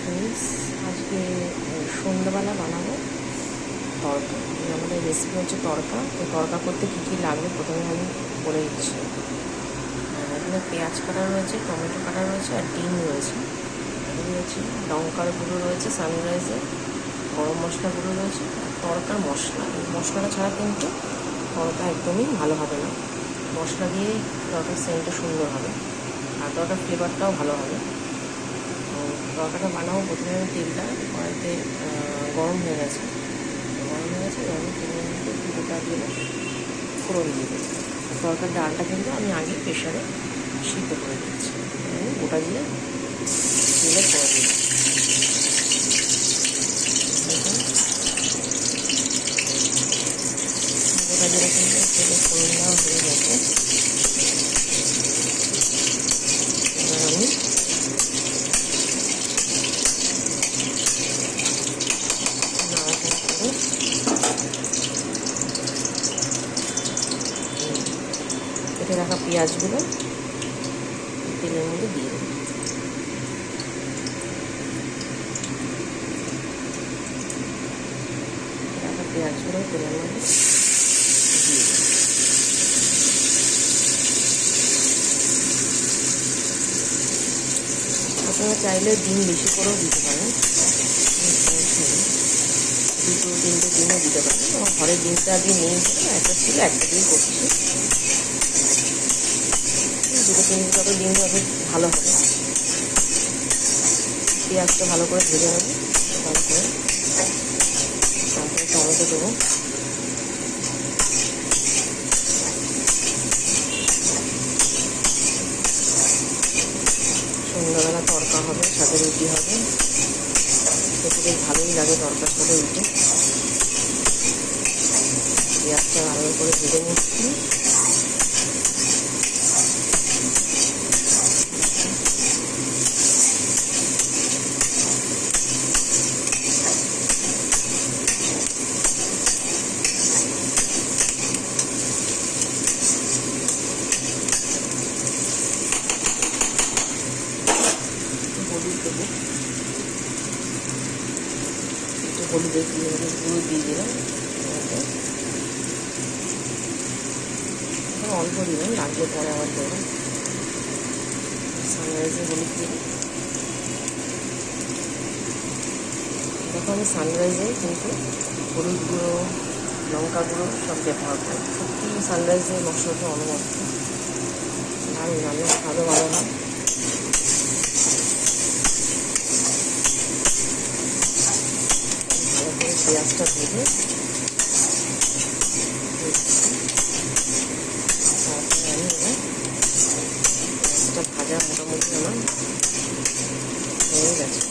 Friends, আজকে সন্ধ্যাবেলা বানাবো তড়কা। আমাদের রেসিপি হচ্ছে তড়কা। তো তড়কা করতে কী কী লাগবে প্রথমে আমি বলে দিচ্ছি। এখানে পেঁয়াজ কাটা রয়েছে, টমেটো কাটা রয়েছে, আর ডিম রয়েছে। এগুলো হচ্ছে লঙ্কার গুঁড়ো রয়েছে, সানরাইজের গরম মশলা গুঁড়ো রয়েছে, আর তড়কার মশলা। এই মশলাটা ছাড়া কিন্তু তড়কা একদমই ভালো হবে না। মশলা দিয়েই তড়কার সেন্টটা সুন্দর হবে, আর তড়কার ফ্লেভারটাও ভালো হবে। তরকাটা বানাবো। প্রথমে আমি তেলটা কড়াইতে গরম হয়ে গেছে, আমি তেলের মধ্যে গোটা দিয়ে ফোড়ন দিয়ে দেবো। তরকার ডালটা কিন্তু আমি আগে প্রেশারে সিদ্ধ করে দিচ্ছি, আমি গোটা দিয়ে তেলে করে দিই। গোটা দিয়ে কিন্তু তেলে ফোড়ন দেওয়া হয়ে গেছে। এবার আমি কেটে রাখা পেঁয়াজগুলো তেলের মধ্যে দিয়ে দেবো। রাখা পেঁয়াজগুলো তেলের মধ্যে দিয়ে দেবো। আপনারা চাইলে ডিম বেশি করেও দিতে পারেন, দুটো তিনটে ডিমও দিতে পারেন। আমার ঘরের ডিমটা আগে নেই, একটা ছিল, একটা দিয়ে করছি। দুটো তিনটে যত ডিম হবে ভালো হবে। পেঁয়াজটা ভালো করে ভেজে নেবো, ভালো করে। তারপরে টমেটো দেবো। সন্ধ্যাবেলা তড়কা হবে, সাথে রুটি হবে, খেতে বেশ ভালোই লাগে তড়কার সাথে রুটি। পেঁয়াজটা ভালো করে ভেজে নিচ্ছি। হলুদ দেবো, একটু হলুদের গুঁড়ো দিয়ে দিলাম। অল্প দিলাম, লাগলে পরে আবার দেবো। সানরাইজে হলুদ দিই। দেখো আমি সানরাইজে কিন্তু হলুদ গুঁড়ো, লঙ্কা গুঁড়ো সব ব্যবহার করি। সত্যি সানরাইজের মশলাটা অনবদ্য, দারুণ, রান্নার স্বাদও ভালো হয়। ভালো করে পেঁয়াজটা ভেজে তারপরে আমি পেঁয়াজটা ভাজা মোটামুটি আমার হয়ে গেছে।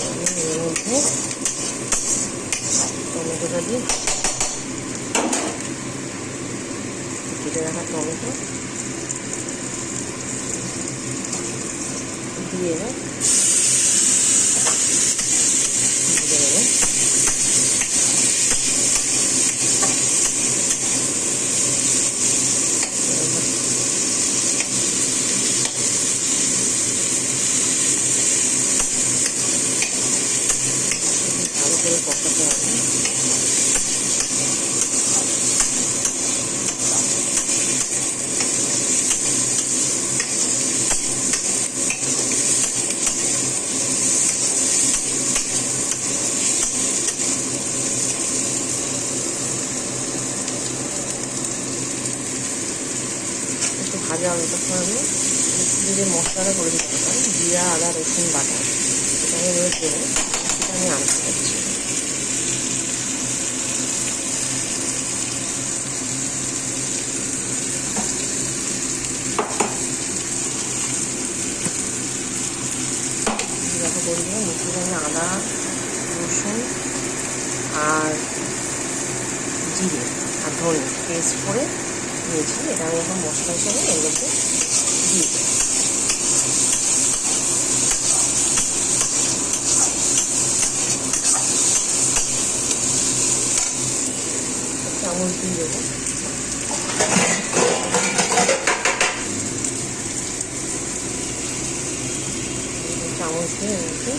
আমি এর মধ্যে টমেটোটা দিয়ে, কেটে রাখা টমেটো দিয়ে এবার ভেজে নেব। ভালো করে কষাতে হবে। একটু ভাজা হবে, তখন আমি যে মশলাটা করে দিতে পারি, জিরা, আদা, রসুন বাটা, সেটা আমি রয়ে দেবো। সেটা আমি আনতে পারছি। দেখো করে দিলাম। মিশিয়ে আমি আদা, রসুন আর জিরে আর ধনে পেস্ট করে নিয়েছি। এটা আমি এখন মশলা হিসাবে এর মধ্যে দিয়ে দেবো। চামচ দিয়ে দেবো। চামচ দিয়ে এটাকে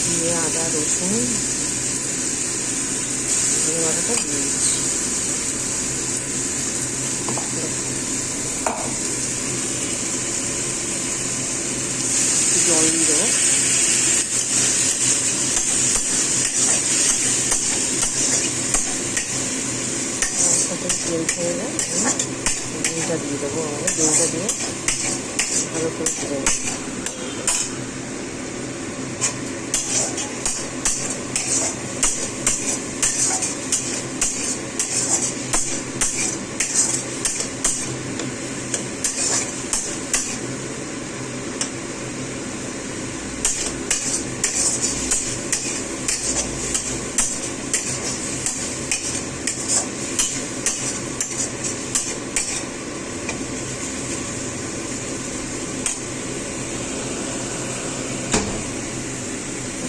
দিয়ে আদা রসুন ধনে বাটাটা দিয়ে দিচ্ছি। জল দিয়ে দেবো। তেল হয়ে যায় ডিমটা দিয়ে দেবো। আমাদের ডিমটা দিয়ে ভালো করে ভেজে নেব।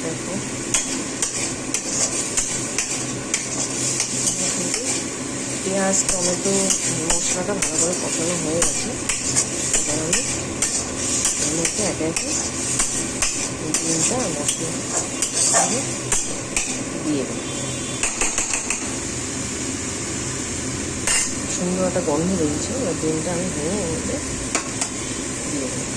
দেখো পেঁয়াজ টমেটো মশলাটা ভালো করে কষানো হয়ে গেছে। এবার আমি এর মধ্যে একে একে ডিমটা মশলা দিয়ে দেবো। সুন্দর একটা গন্ধ বেরিয়েছে। এবার ডিমটা আমি ভেঙে এর মধ্যে দিয়ে দেবো।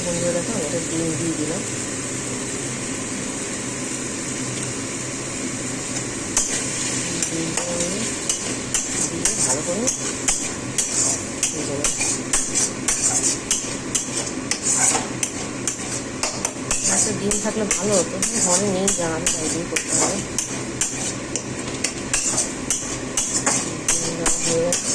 বন্ধুরা দেখো আমি একটা ডিম দিয়ে দিলাম। ডিমটা আমি দিয়ে ভালো করে ভেজে নেব। একটা ডিম থাকলে ভালো হতো, ঘরে নেই জানান, তাই দিয়ে করতে হবে। ডিম দেওয়া হয়ে গেছে।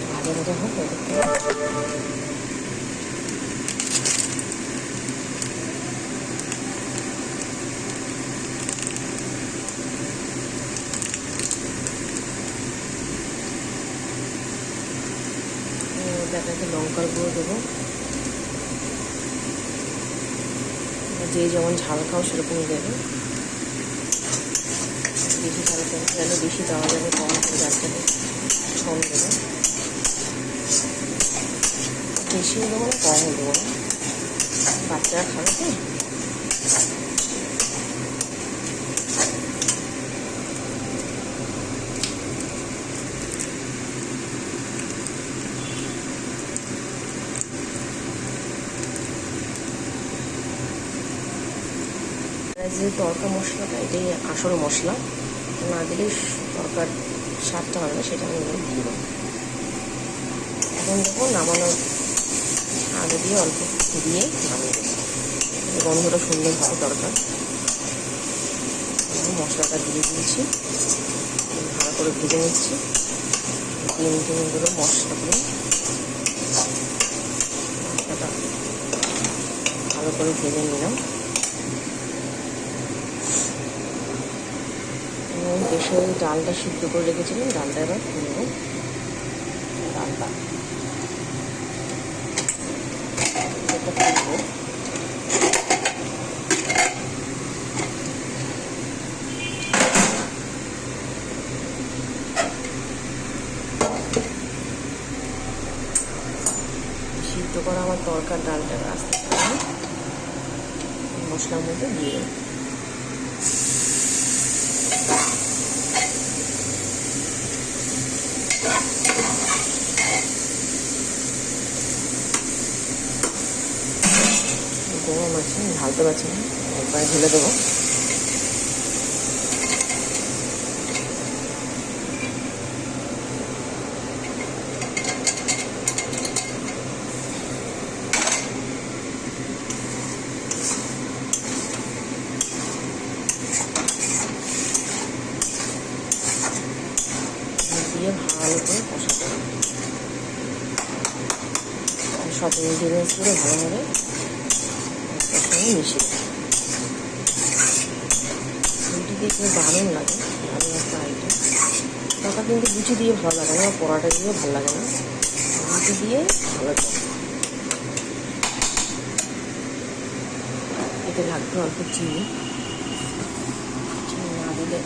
ভাজা ভাজা হোক। দেখাতে লঙ্কার গুঁড়ো দেবো। যে যেমন ঝাল খাও সেরকমই দেবে। বেশি ঝাল খেলে বেশি দেওয়া যাবে, কম করে ঝালটাকে কম দেবে। বেশিও দেবো না, কমও দেবো না, বাচ্চারা খাবে তো। যে তরকা মশলাটা, এটাই আসল মশলা, না দিলে তরকার স্বাদটা হবে না, সেটা আমি দিয়ে দেবো। এখন দেখো নামানোর আগে দিয়ে অল্প দিয়ে নামিয়ে দেবো। গন্ধটা সুন্দর হবে তরকার। মশলাটা দিয়ে দিয়েছি, ভালো করে ভেজে নিচ্ছি। ডিমগুলো মশলা দিয়ে মশলাটা ভালো করে ভেজে নিলাম। দেশে ডালটা সিদ্ধ করে রেখেছিলাম, ডালটা এবার খুলব। ডালটা খুলব। সিদ্ধ করা আমার তরকার ডালটা আস্তে আস্তে মশলার মধ্যে দিয়ে গরম আছে, ঢালতে পারছি না, একবার ঢেলে দেবো। দিয়ে ভালো করে কষাতে হবে। সব ইনগ্রিডিয়েন্টস করে ভালোভাবে সঙ্গে মিশিয়ে রুটি দিয়ে খুব দারুণ লাগে, দারুণ একটা আইটেম। তরকা কিন্তু লুচি দিয়ে ভালো লাগে না, পরোটা দিয়ে ভালো লাগে না, রুটি দিয়ে ভালো লাগে। এতে লাগবে অল্প চিনি, মিলে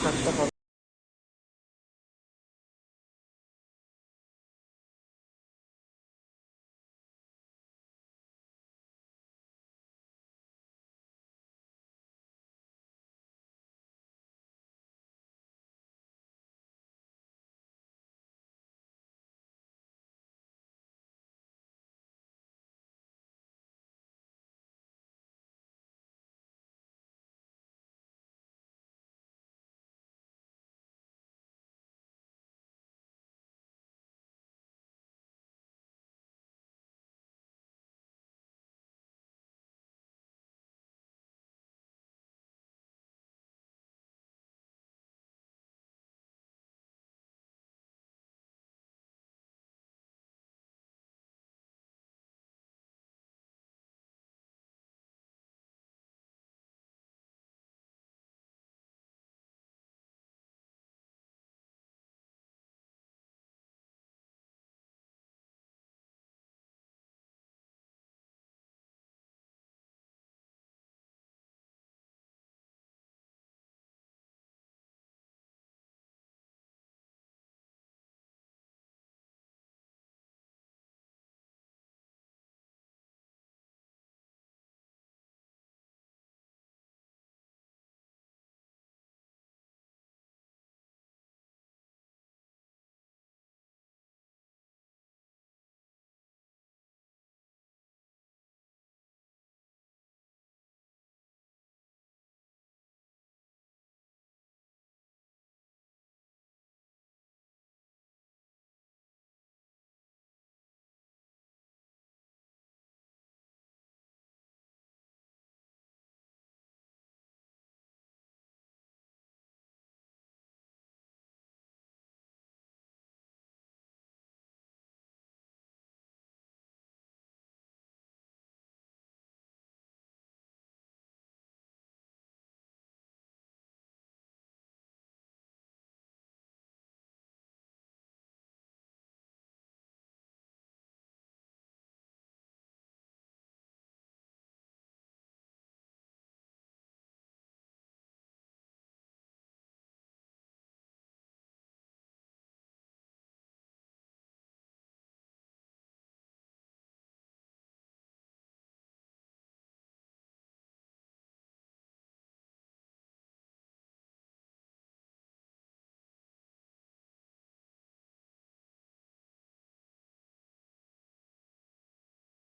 ছাড়তে হবে।